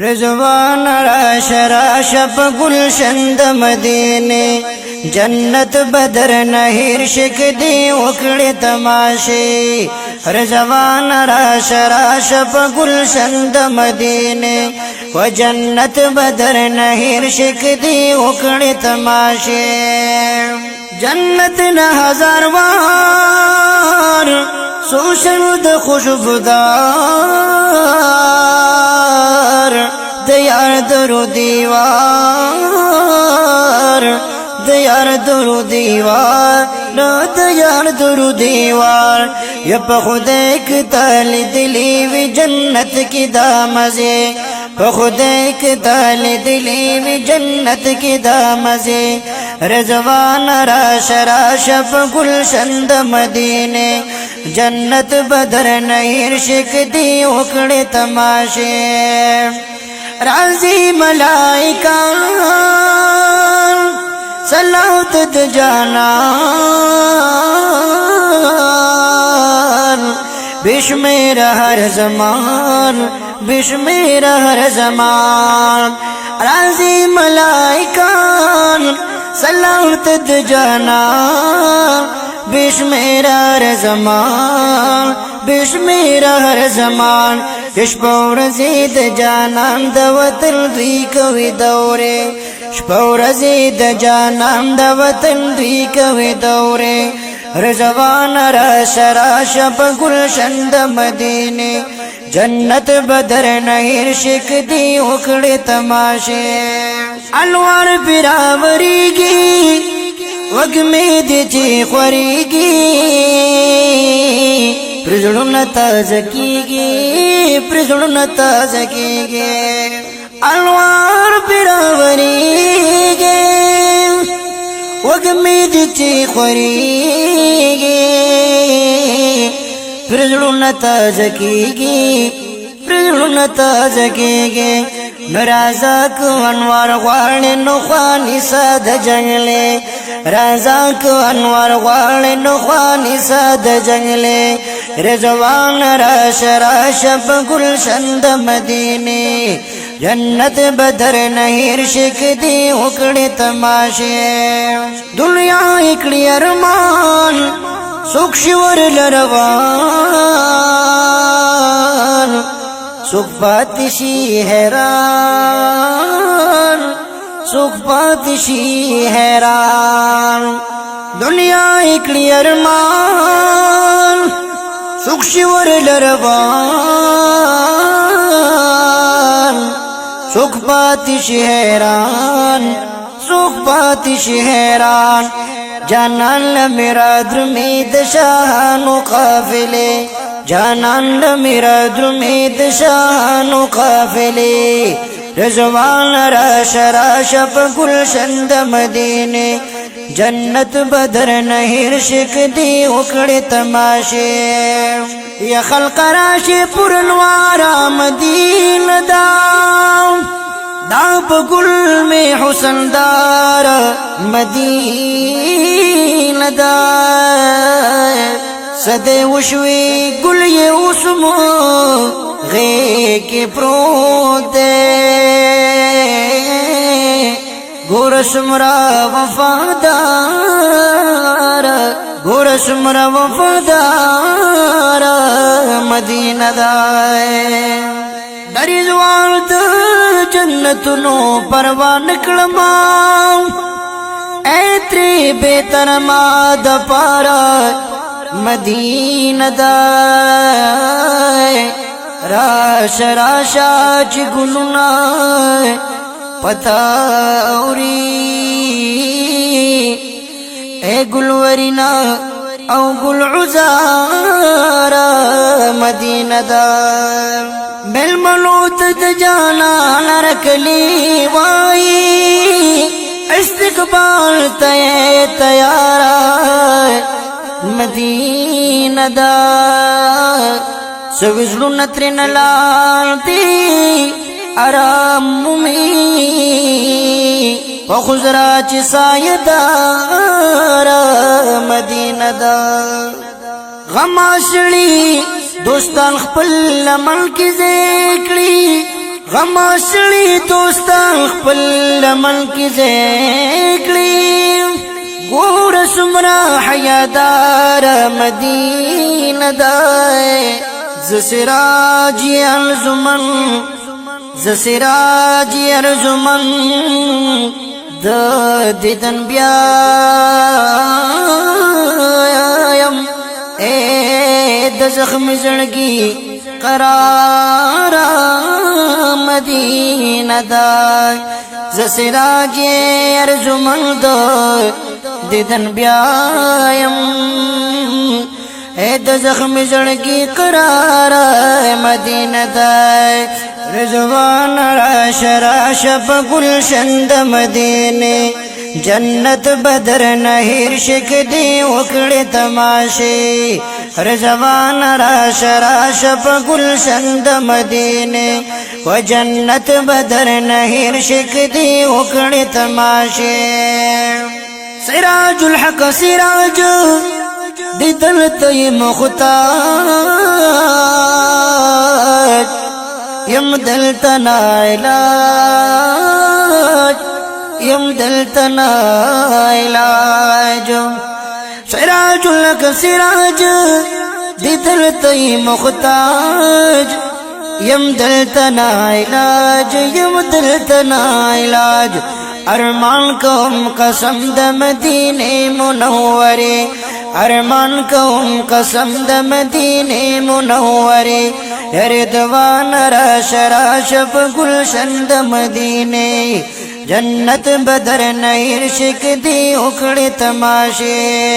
رضوان راش راش پا گلشن د مدینه جنت بدر نهیر شک دی وکڑی تماشی رضوان راش راش پا گلشن د مدینه و جنت بدر نهیر شک دی وکڑی تماشی جنت نہ ہزار وار سوشن د خوشبودار دیار درو دیوار دیار درو دیوار دیار درو دیوار یپ خدای کی تال دلی وی جنت کی دامزے خدای کی تال دلی وی جنت کی دامزے رضوان راش راش پا گلشن د مدینے جنت بدر نہیر شک دی وکڑی تماشے راضی ملائکان صلوات د جانان بشمیر ہر زمان بشمیر ہر زمان راضی ملائکان صلوات د جانان بشمیر ہر زمان بشمیر ہر زمان شپور زید جانان د وطن دوی کوي دورے شپور زید جانان د وطن دوی کوي دورے رضوان راش راش پا گلشن د مدینے جنت بدر نہیر شک دی وکڑی تماشے انوار براوریگی وگمید چی خوریگی پرزڑن تازکیگی پرزڑن تازکیگی انوار براوریگی وگمید چی خوریگی پرزڑن تازکیگی پرزڑن تازکیگی رازا کو انوار غوالِ نخوانی ساد جنگلے رازا کو انوار غوالِ نخوانی ساد جنگلے رضوان راش راش پا گلشن د مدینے جنت بدر نہیر شک دی وکڑی تماشے دنیا اکڑی ارمان سوک شور لروان سوک پاتشی حیران سوک پاتشی حیران دنیا اکڑی ارمان سوک شور لروان سوک پاتشی حیران سوک پاتشی حیران جانان لمیرا درمید شاہانو قافلے جانان میرا درمید شان و قافلے رضوان راش راش پا گلشن د مدینے جنت بدر نہیر شک دی وکڑی تماشے یا خلق راشی پرنوارا مدین دا دا پا گل میں حسن دار مدین دا صدے وشوی گل یہ اسمو غے کے پروت دے گورس مرا وفادار گورس مرا وفادار مدینہ دائے دریزوان دا جنتنو پروان کلماؤ اے تری بیتر ماد پارا مدینہ دائے راش راشا چی گلونا پتاوری اے گلورینا او گل عزارا مدینہ دائے مل ملوت دجانا نرکلی وائی استقبال تے تیارا مدینہ دا سوزلو نترین لالتی آرام ممی وخزرا چی سایدار مدینہ دا غماشڑی دوستان خپل لمن کی ذکری غماشلی دوستان خپل لمن کی زیکلی گور سمرا حیادار مدینہ دائے زسراجی ارزمن دیدن بیایم اے د زخم زړګي قرار مدینہ دا زسراج ارزمن دیدن بیایم اے د زخم زړګي قرار مدینہ دا رضوان راش په گلشن د مدینه جنت بدر نهر شک دی وکړه تماشه رضوان راش په گلشن د مدینه و جنت بدر نهر شک دی وکړه تماشه سراج الحق سراج دی دلته مختار یم دلتنا علاج سراج لك سراج دی دلتی مختاج یم دلتنا علاج ارمان کوم قسم د مدینه منوره ارمان کوم قسم د مدینه منوره رضوان راش په گلشن د مدینه جنت بدر نهر شک دی وکړه تماشه